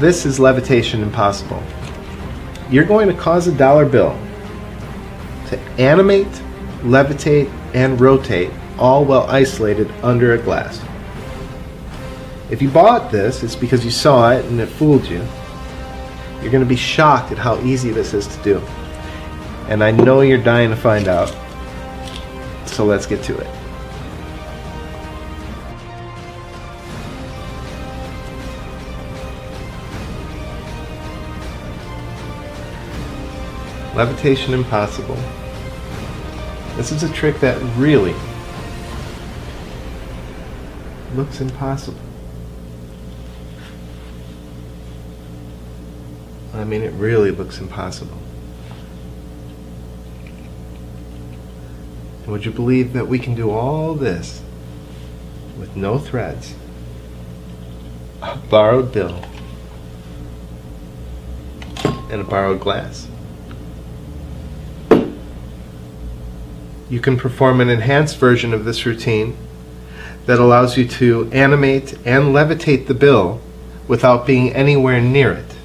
This is levitation impossible. You're going to cause a dollar bill to animate, levitate, and rotate, all while isolated under a glass. If you bought this, it's because you saw it and it fooled you. You're going to be shocked at how easy this is to do. And I know you're dying to find out. So let's get to it. Levitation impossible. This is a trick that really looks impossible. I mean, it really looks impossible. Would you believe that we can do all this with no threads, a borrowed bill, and a borrowed glass? You can perform an enhanced version of this routine that allows you to animate and levitate the bill without being anywhere near it.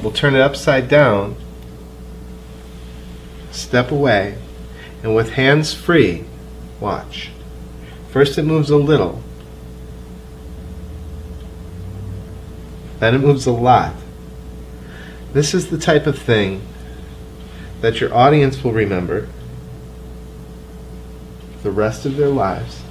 We'll turn it upside down, step away, and with hands free, watch. First it moves a little, then it moves a lot. This is the type of thing that your audience will remember the rest of their lives.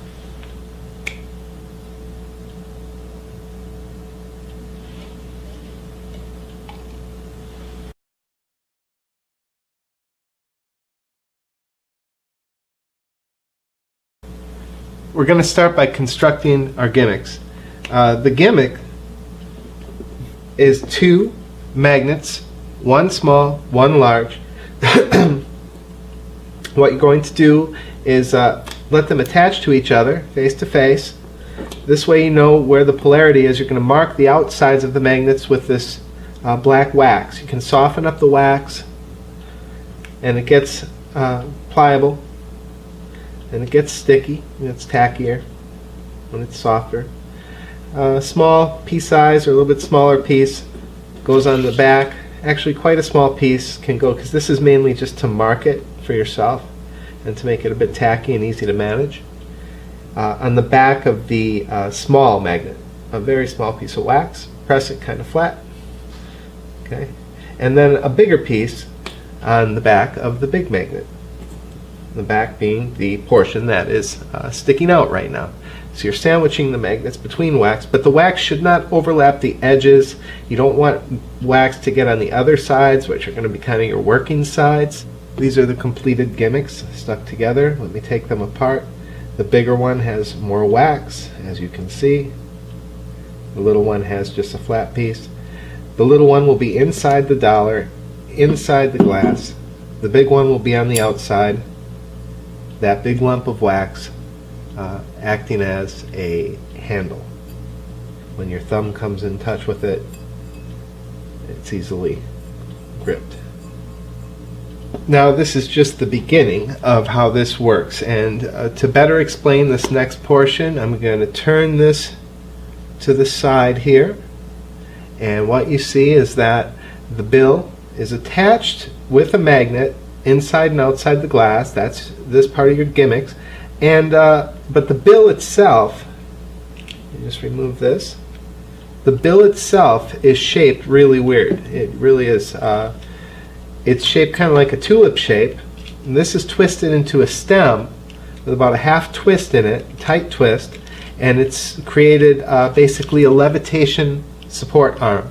We're going to start by constructing our gimmicks. The gimmick is two magnets, one small, one large. What you're going to do is let them attach to each other face to face. This way you know where the polarity is. You're going to mark the outsides of the magnets with this black wax. You can soften up the wax and it gets pliable. And it gets sticky, and it's tackier when it's softer. Small piece size or a little bit smaller piece goes on the back. Actually quite a small piece can go, because this is mainly just to mark it for yourself and to make it a bit tacky and easy to manage. On the back of the small magnet, a very small piece of wax, press it kind of flat. Okay, and then a bigger piece on the back of the big magnet. The back being the portion that is sticking out right now. So you're sandwiching the magnets between wax, but the wax should not overlap the edges. You don't want wax to get on the other sides, which are going to be kind of your working sides. These are the completed gimmicks stuck together. Let me take them apart. The bigger one has more wax, as you can see. The little one has just a flat piece. The little one will be inside the dollar, inside the glass. The big one will be on the outside. That big lump of wax acting as a handle. When your thumb comes in touch with it, it's easily gripped. Now this is just the beginning of how this works, and to better explain this next portion, I'm going to turn this to the side here, and what you see is that the bill is attached with a magnet inside and outside the glass. That's this part of your gimmicks. And but the bill itself, just remove this. The bill itself is shaped really weird. It really is. It's shaped kind of like a tulip shape. And this is twisted into a stem with about a half twist in it, tight twist, and it's created basically a levitation support arm.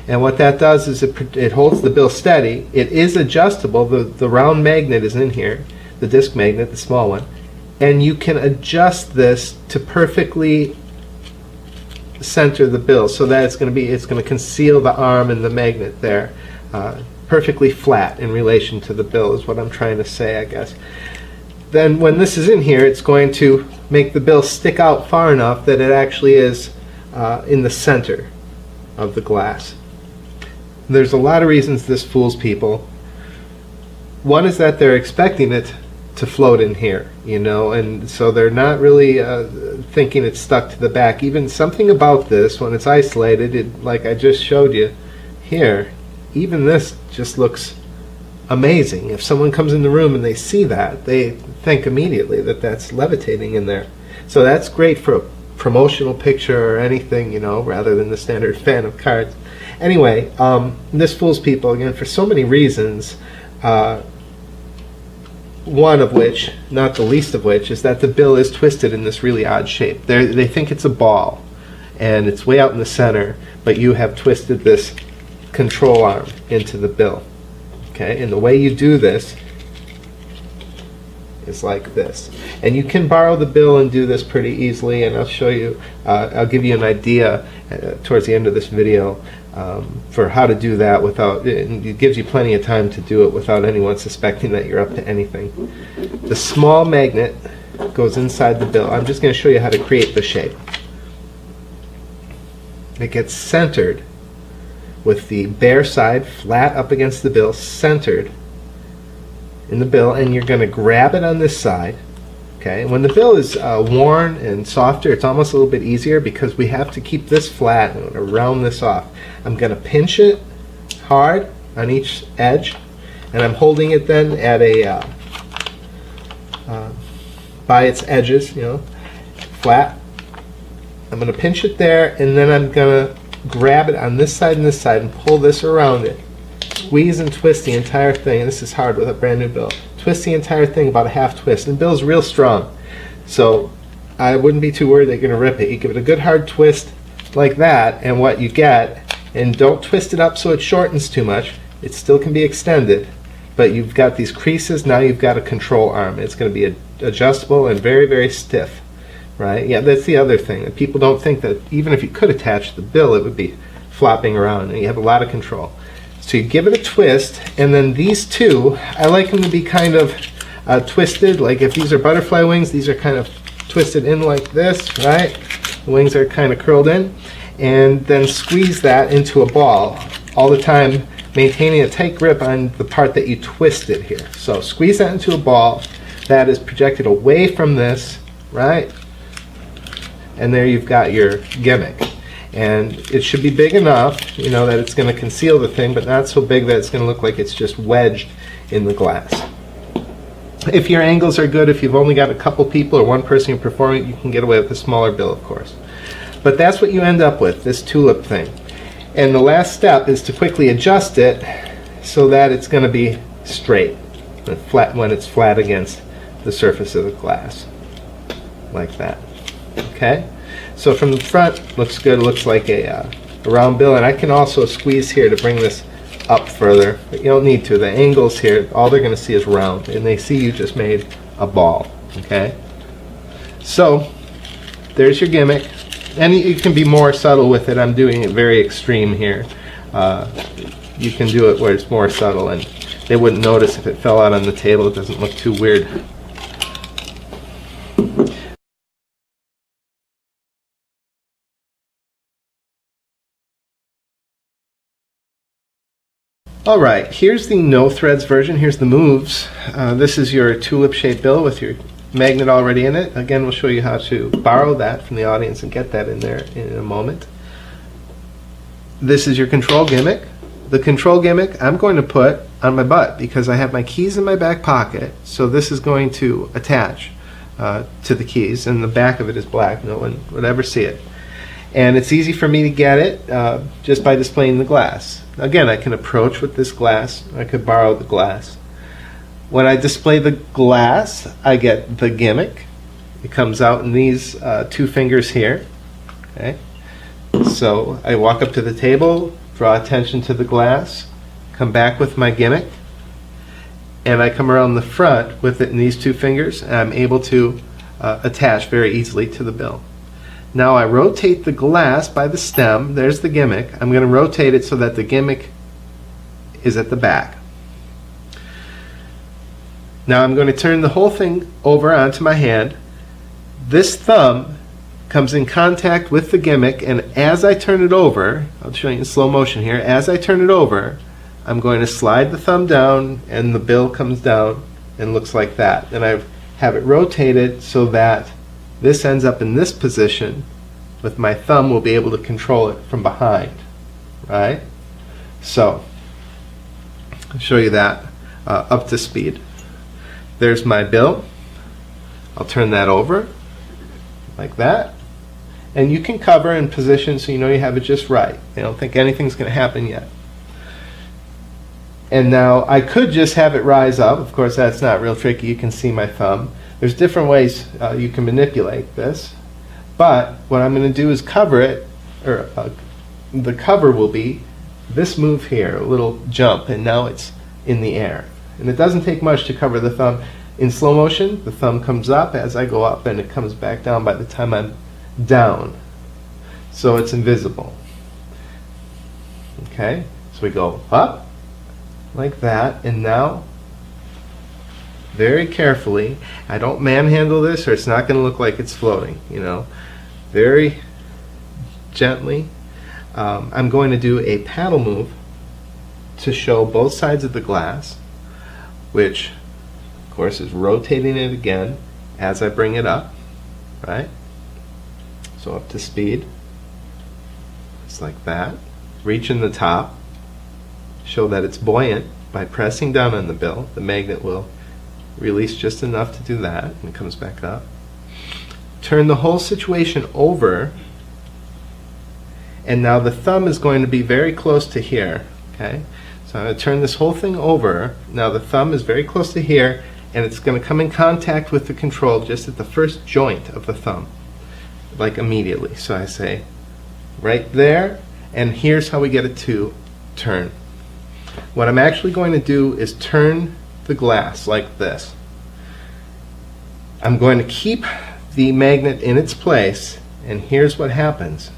And what that does is it holds the bill steady. It is adjustable. The round magnet is in here, the disc magnet, the small one, and you can adjust this to perfectly center the bill so that it's going to conceal the arm and the magnet there, perfectly flat in relation to the bill is what I'm trying to say, I guess. Then when this is in here, it's going to make the bill stick out far enough that it actually is in the center of the glass. There's a lot of reasons this fools people. One is that they're expecting it to float in here, you know, and so they're not really thinking it's stuck to the back. Even something about this, when it's isolated, like I just showed you here, even this just looks amazing. If someone comes in the room and they see that, they think immediately that that's levitating in there. So that's great for a promotional picture or anything, you know, rather than the standard fan of cards. Anyway, this fools people again for so many reasons. One of which, not the least of which, is that the bill is twisted in this really odd shape. They think it's a ball, and it's way out in the center, but you have twisted this control arm into the bill. Okay, and the way you do this is like this. And you can borrow the bill and do this pretty easily, and I'll show you, I'll give you an idea towards the end of this video for how to do that without, it gives you plenty of time to do it without anyone suspecting that you're up to anything. The small magnet goes inside the bill. I'm just going to show you how to create the shape. It gets centered with the bare side flat up against the bill, centered in the bill, and you're going to grab it on this side. Okay, when the bill is worn and softer, it's almost a little bit easier because we have to keep this flat and I'm going to round this off. I'm going to pinch it hard on each edge, and I'm holding it then at a by its edges, you know, flat. I'm going to pinch it there, and then I'm going to grab it on this side and this side and pull this around it. Squeeze and twist the entire thing, and this is hard with a brand new bill. Twist the entire thing about a half twist, and the bill's real strong, so I wouldn't be too worried that you're going to rip it. You give it a good hard twist like that, and what you get, and don't twist it up so it shortens too much, it still can be extended, but you've got these creases. Now you've got a control arm. It's going to be adjustable and very, very stiff, right? Yeah, that's the other thing, that people don't think that even if you could attach the bill, it would be flopping around, and you have a lot of control. So you give it a twist, and then these two, I like them to be kind of twisted. Like if these are butterfly wings, these are kind of twisted in like this, right? The wings are kind of curled in, and then squeeze that into a ball, all the time maintaining a tight grip on the part that you twisted here. So squeeze that into a ball that is projected away from this, right? And there you've got your gimmick. And it should be big enough, you know, that it's going to conceal the thing, but not so big that it's going to look like it's just wedged in the glass. If your angles are good, if you've only got a couple people or one person you're performing, you can get away with a smaller bill, of course. But that's what you end up with, this tulip thing. And the last step is to quickly adjust it so that it's going to be straight and flat when it's flat against the surface of the glass, like that. Okay? So from the front, looks good. It looks like a round bill, and I can also squeeze here to bring this up further, but you don't need to. The angles here, all they're going to see is round, and they see you just made a ball. Okay? So there's your gimmick, and you can be more subtle with it. I'm doing it very extreme here. You can do it where it's more subtle, and they wouldn't notice if it fell out on the table. It doesn't look too weird. Alright, here's the no threads version. Here's the moves. This is your tulip shaped bill with your magnet already in it. Again, we'll show you how to borrow that from the audience and get that in there in a moment. This is your control gimmick. The control gimmick I'm going to put on my butt because I have my keys in my back pocket, so this is going to attach to the keys, and the back of it is black. No one would ever see it. And it's easy for me to get it just by displaying the glass. Again, I can approach with this glass. I could borrow the glass. When I display the glass, I get the gimmick. It comes out in these two fingers here. Okay. So I walk up to the table, draw attention to the glass, come back with my gimmick, and I come around the front with it in these two fingers, and I'm able to attach very easily to the bill. Now I rotate the glass by the stem. There's the gimmick. I'm going to rotate it so that the gimmick is at the back. Now I'm going to turn the whole thing over onto my hand. This thumb comes in contact with the gimmick, and as I turn it over, I'll show you in slow motion here, as I turn it over, I'm going to slide the thumb down and the bill comes down and looks like that. And I have it rotated so that this ends up in this position. With my thumb, we'll be able to control it from behind, right? So, I'll show you that up to speed. There's my bill. I'll turn that over like that. And you can cover and position so you know you have it just right. I don't think anything's going to happen yet. And now I could just have it rise up. Of course, that's not real tricky. You can see my thumb. There's different ways you can manipulate this. But what I'm going to do is cover it, or the cover will be this move here, a little jump, and now it's in the air. And it doesn't take much to cover the thumb. In slow motion, the thumb comes up as I go up, and it comes back down by the time I'm down. So it's invisible. Okay, so we go up like that, and now very carefully, I don't manhandle this or it's not going to look like it's floating, you know. Very gently, I'm going to do a paddle move to show both sides of the glass, which of course is rotating it again as I bring it up, right? So up to speed, just like that. Reaching the top, show that it's buoyant by pressing down on the bill. The magnet will release just enough to do that, and it comes back up. Turn the whole situation over, and now the thumb is going to be very close to here. Okay, so I'm going to turn this whole thing over. Now the thumb is very close to here, and it's going to come in contact with the control just at the first joint of the thumb, like immediately. So I say right there, and here's how we get it to turn. What I'm actually going to do is turn the glass like this. I'm going to keep the magnet in its place, and here's what happens.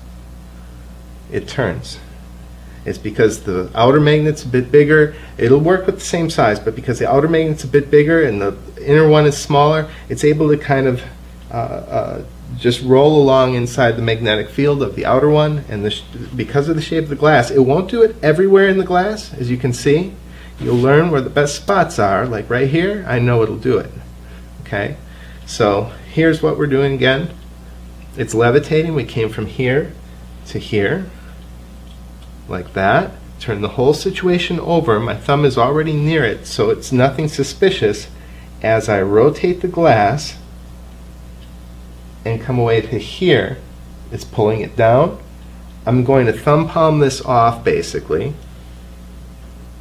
It turns. It's because the outer magnet's a bit bigger. It'll work with the same size, but because the outer magnet's a bit bigger and the inner one is smaller, it's able to kind of just roll along inside the magnetic field of the outer one, and because of the shape of the glass, it won't do it everywhere in the glass, as you can see. You'll learn where the best spots are, like right here. I know it'll do it. Okay, so here's what we're doing again. It's levitating. We came from here to here, like that. Turn the whole situation over. My thumb is already near it, so it's nothing suspicious. As I rotate the glass and come away to here, it's pulling it down. I'm going to thumb palm this off, basically,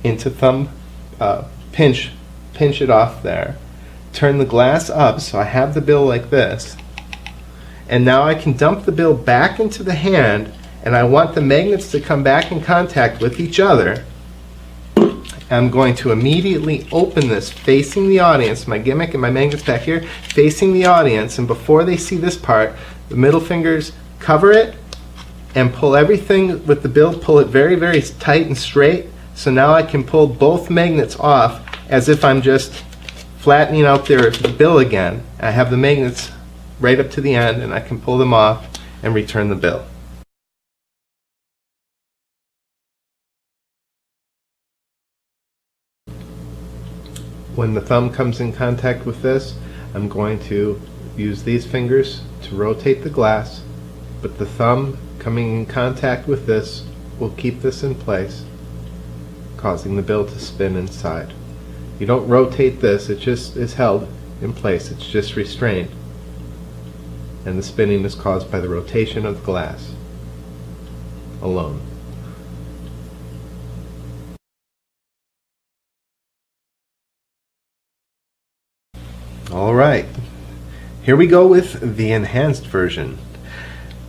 into thumb, pinch it off there. Turn the glass up so I have the bill like this. And now I can dump the bill back into the hand, and I want the magnets to come back in contact with each other. I'm going to immediately open this facing the audience. My gimmick and my magnets back here facing the audience, and before they see this part, the middle fingers cover it and pull everything with the bill, pull it very, very tight and straight. So now I can pull both magnets off as if I'm just flattening out the bill again. I have the magnets right up to the end, and I can pull them off and return the bill. When the thumb comes in contact with this, I'm going to use these fingers to rotate the glass, but the thumb coming in contact with this will keep this in place, causing the bill to spin inside. You don't rotate this, it just is held in place, it's just restrained. And the spinning is caused by the rotation of the glass alone. Alright, here we go with the enhanced version.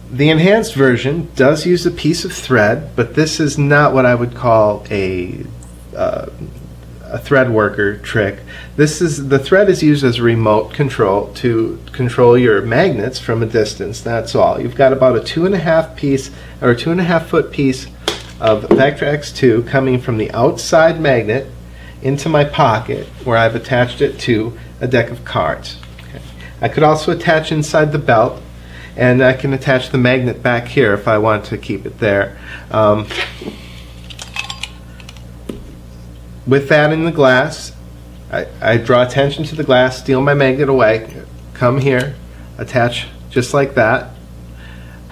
The enhanced version does use a piece of thread, but this is not what I would call a thread worker trick. The thread is used as a remote control to control your magnets from a distance. That's all. You've got about a 2.5 foot piece of Vectra X2 coming from the outside magnet into my pocket, where I've attached it to a deck of cards. Okay. I could also attach inside the belt, and I can attach the magnet back here if I want to keep it there. With that in the glass, I draw attention to the glass, steal my magnet away, come here, attach just like that.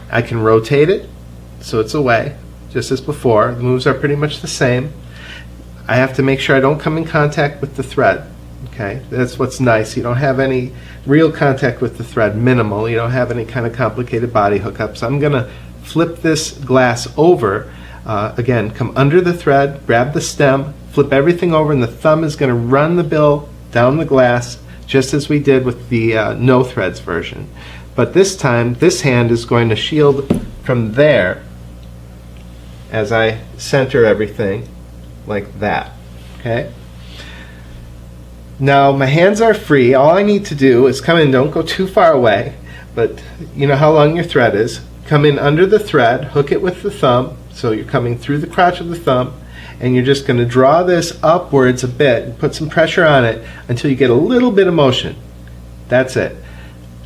I can rotate it so it's away, just as before. The moves are pretty much the same. I have to make sure I don't come in contact with the thread. Okay, that's what's nice. You don't have any real contact with the thread, minimal. You don't have any kind of complicated body hookups. I'm going to flip this glass over. Again, come under the thread, grab the stem, flip everything over, and the thumb is going to run the bill down the glass just as we did with the no threads version. But this time, this hand is going to shield from there as I center everything like that. Okay? Now my hands are free. All I need to do is come in, don't go too far away, but you know how long your thread is. Come in under the thread, hook it with the thumb, so you're coming through the crotch of the thumb, and you're just going to draw this upwards a bit and put some pressure on it until you get a little bit of motion. That's it.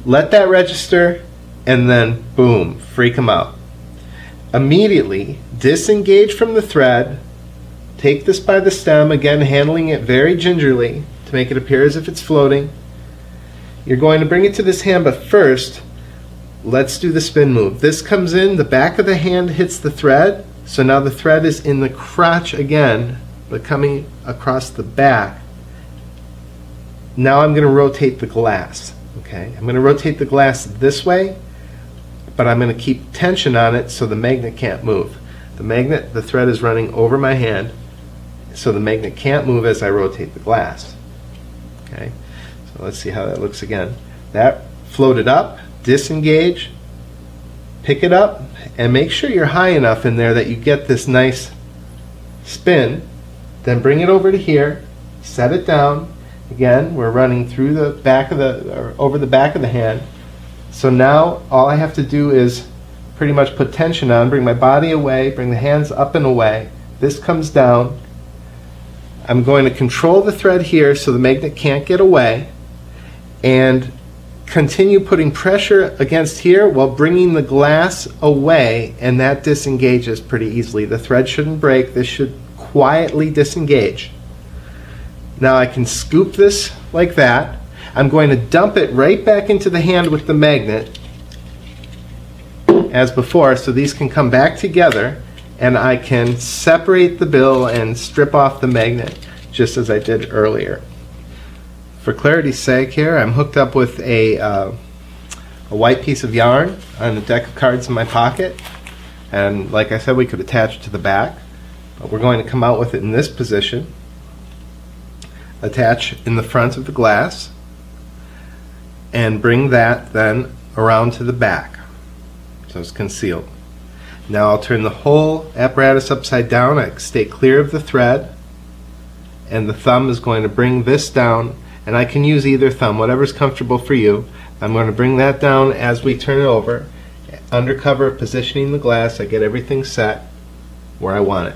Let that register, and then boom, freak them out. Immediately disengage from the thread, take this by the stem, again handling it very gingerly to make it appear as if it's floating. You're going to bring it to this hand, but first let's do the spin move. This comes in, the back of the hand hits the thread, so now the thread is in the crotch again, but coming across the back. Now I'm going to rotate the glass. Okay, I'm going to rotate the glass this way, but I'm going to keep tension on it so the magnet can't move. The thread is running over my hand, so the magnet can't move as I rotate the glass. Okay, so let's see how that looks again. That floated up, disengage, pick it up, and make sure you're high enough in there that you get this nice spin. Then bring it over to here, set it down. Again, we're running through the back of or over the back of the hand. So now all I have to do is pretty much put tension on, bring my body away, bring the hands up and away. This comes down. I'm going to control the thread here so the magnet can't get away, and continue putting pressure against here while bringing the glass away, and that disengages pretty easily. The thread shouldn't break. This should quietly disengage. Now I can scoop this like that. I'm going to dump it right back into the hand with the magnet as before, so these can come back together, and I can separate the bill and strip off the magnet just as I did earlier. For clarity's sake here, I'm hooked up with a white piece of yarn on a deck of cards in my pocket, and like I said, we could attach it to the back, but we're going to come out with it in this position, attach in the front of the glass, and bring that then around to the back so it's concealed. Now I'll turn the whole apparatus upside down. I stay clear of the thread, and the thumb is going to bring this down, and I can use either thumb, whatever's comfortable for you. I'm going to bring that down as we turn it over. Under cover of positioning the glass, I get everything set where I want it.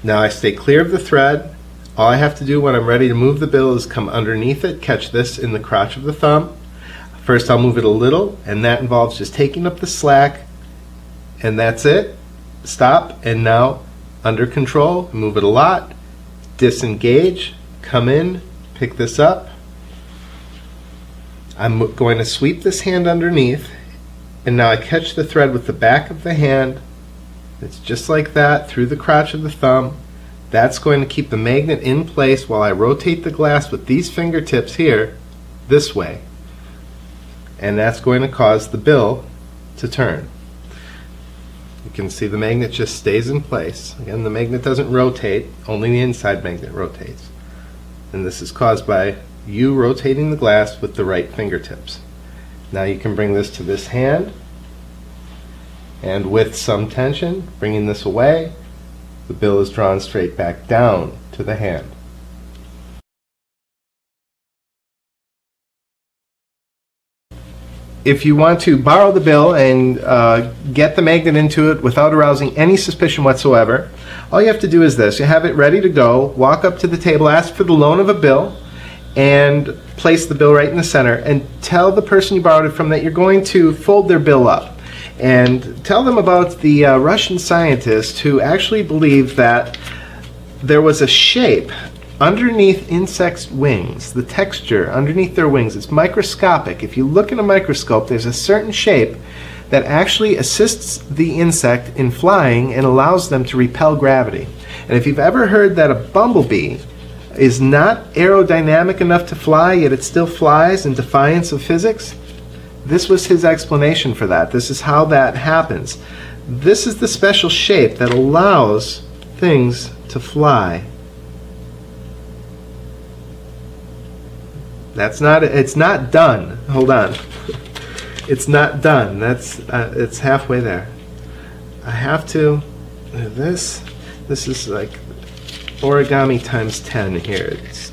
Now I stay clear of the thread. All I have to do when I'm ready to move the bill is come underneath it, catch this in the crotch of the thumb. First I'll move it a little, and that involves just taking up the slack, and that's it. Stop, and now under control, move it a lot, disengage, come in, pick this up. I'm going to sweep this hand underneath, and now I catch the thread with the back of the hand. It's just like that through the crotch of the thumb. That's going to keep the magnet in place while I rotate the glass with these fingertips here this way, and that's going to cause the bill to turn. You can see the magnet just stays in place. Again, the magnet doesn't rotate, only the inside magnet rotates. And this is caused by you rotating the glass with the right fingertips. Now you can bring this to this hand, and with some tension, bringing this away, the bill is drawn straight back down to the hand. If you want to borrow the bill and get the magnet into it without arousing any suspicion whatsoever, all you have to do is this. You have it ready to go, walk up to the table, ask for the loan of a bill, and place the bill right in the center, and tell the person you borrowed it from that you're going to fold their bill up. And tell them about the Russian scientist who actually believed that there was a shape underneath insects' wings, the texture underneath their wings, it's microscopic. If you look in a microscope, there's a certain shape that actually assists the insect in flying and allows them to repel gravity. And if you've ever heard that a bumblebee is not aerodynamic enough to fly, yet it still flies in defiance of physics, this was his explanation for that. This is how that happens. This is the special shape that allows things to fly. It's not done. Hold on. It's not done. It's halfway there. I have to, this is like origami times 10 here. It's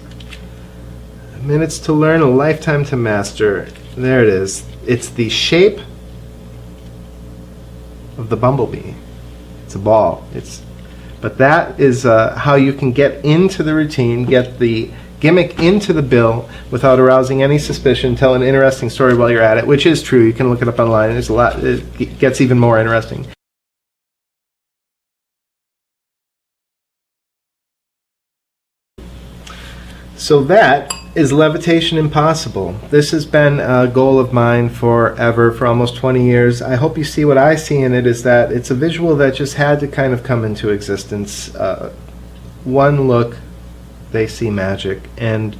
minutes to learn, a lifetime to master. There it is. It's the shape of the bumblebee. It's a ball. But that is how you can get into the routine, get the gimmick into the bill without arousing any suspicion, tell an interesting story while you're at it, which is true. You can look it up online. There's a lot. It gets even more interesting. So that is Levitation Impossible. This has been a goal of mine forever, for almost 20 years. I hope you see what I see in it is that it's a visual that just had to kind of come into existence. One look, they see magic, and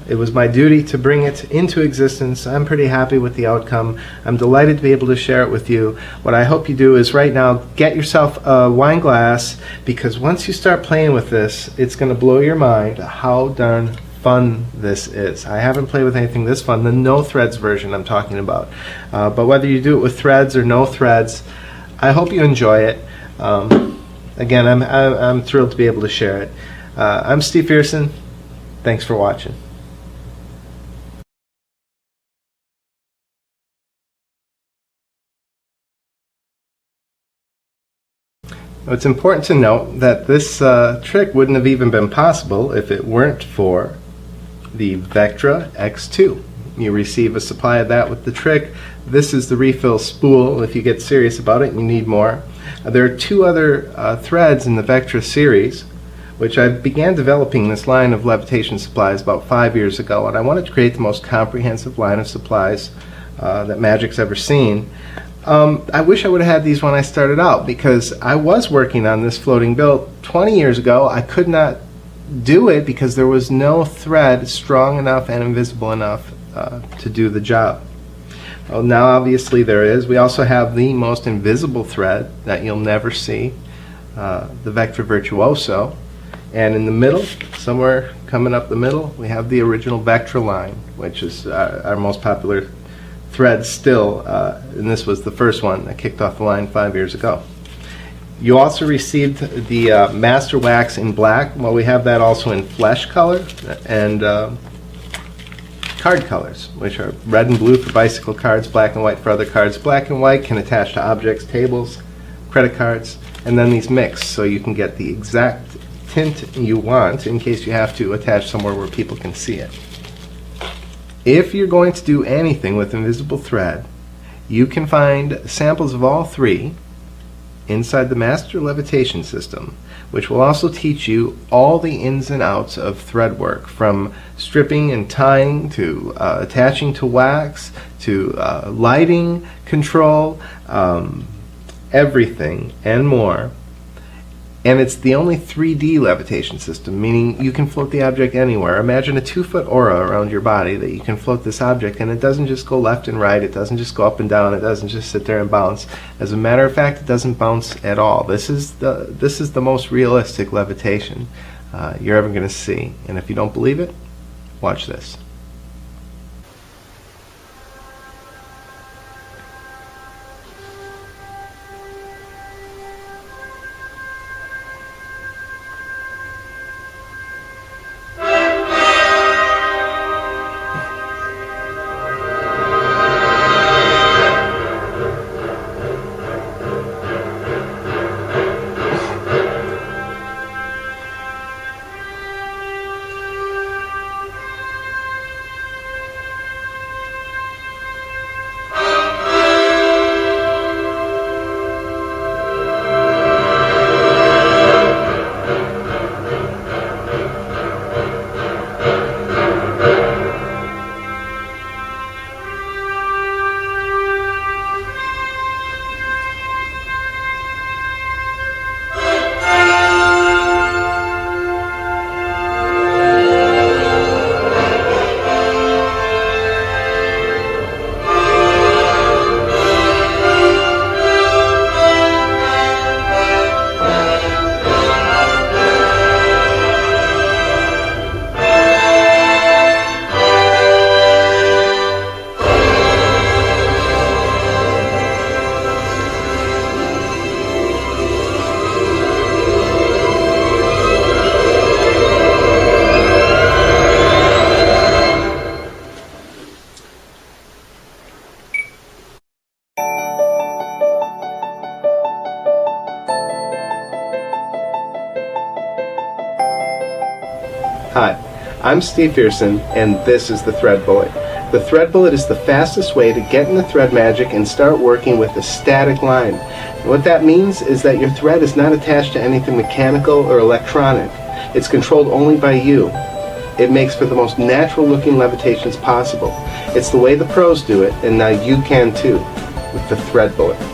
it was my duty to bring it into existence. I'm pretty happy with the outcome. I'm delighted to be able to share it with you. What I hope you do is right now get yourself a wine glass, because once you start playing with this, it's going to blow your mind how darn fun this is. I haven't played with anything this fun, the no threads version I'm talking about. But whether you do it with threads or no threads, I hope you enjoy it. Again, I'm thrilled to be able to share it. I'm Steve Pearson. Thanks for watching. It's important to note that this trick wouldn't have even been possible if it weren't for the Vectra X2. You receive a supply of that with the trick. This is the refill spool. If you get serious about it, you need more. There are two other threads in the Vectra series, which I began developing this line of levitation supplies about 5 years ago, and I wanted to create the most comprehensive line of supplies that Magic's ever seen. I wish I would have had these when I started out, because I was working on this floating bill 20 years ago. I could not do it because there was no thread strong enough and invisible enough to do the job. Well, now obviously there is. We also have the most invisible thread that you'll never see, the Vectra Virtuoso. And in the middle, somewhere coming up the middle, we have the original Vectra line, which is our most popular thread still, and this was the first one that kicked off the line 5 years ago. You also received the Master Wax in black. Well, we have that also in flesh color and card colors, which are red and blue for bicycle cards, black and white for other cards. Black and white can attach to objects, tables, credit cards, and then these mix, so you can get the exact tint you want in case you have to attach somewhere where people can see it. If you're going to do anything with invisible thread, you can find samples of all three inside the Master Levitation System, which will also teach you all the ins and outs of thread work, from stripping and tying to attaching to wax to lighting control, everything and more. And it's the only 3D levitation system, meaning you can float the object anywhere. Imagine a 2-foot aura around your body that you can float this object, and it doesn't just go left and right, it doesn't just go up and down, it doesn't just sit there and bounce. As a matter of fact, it doesn't bounce at all. This is the most realistic levitation you're ever going to see. And if you don't believe it, watch this. Hi, I'm Steve Pearson, and this is the Thread Bullet. The Thread Bullet is the fastest way to get into thread magic and start working with a static line. And what that means is that your thread is not attached to anything mechanical or electronic. It's controlled only by you. It makes for the most natural looking levitations possible. It's the way the pros do it, and now you can too with the Thread Bullet.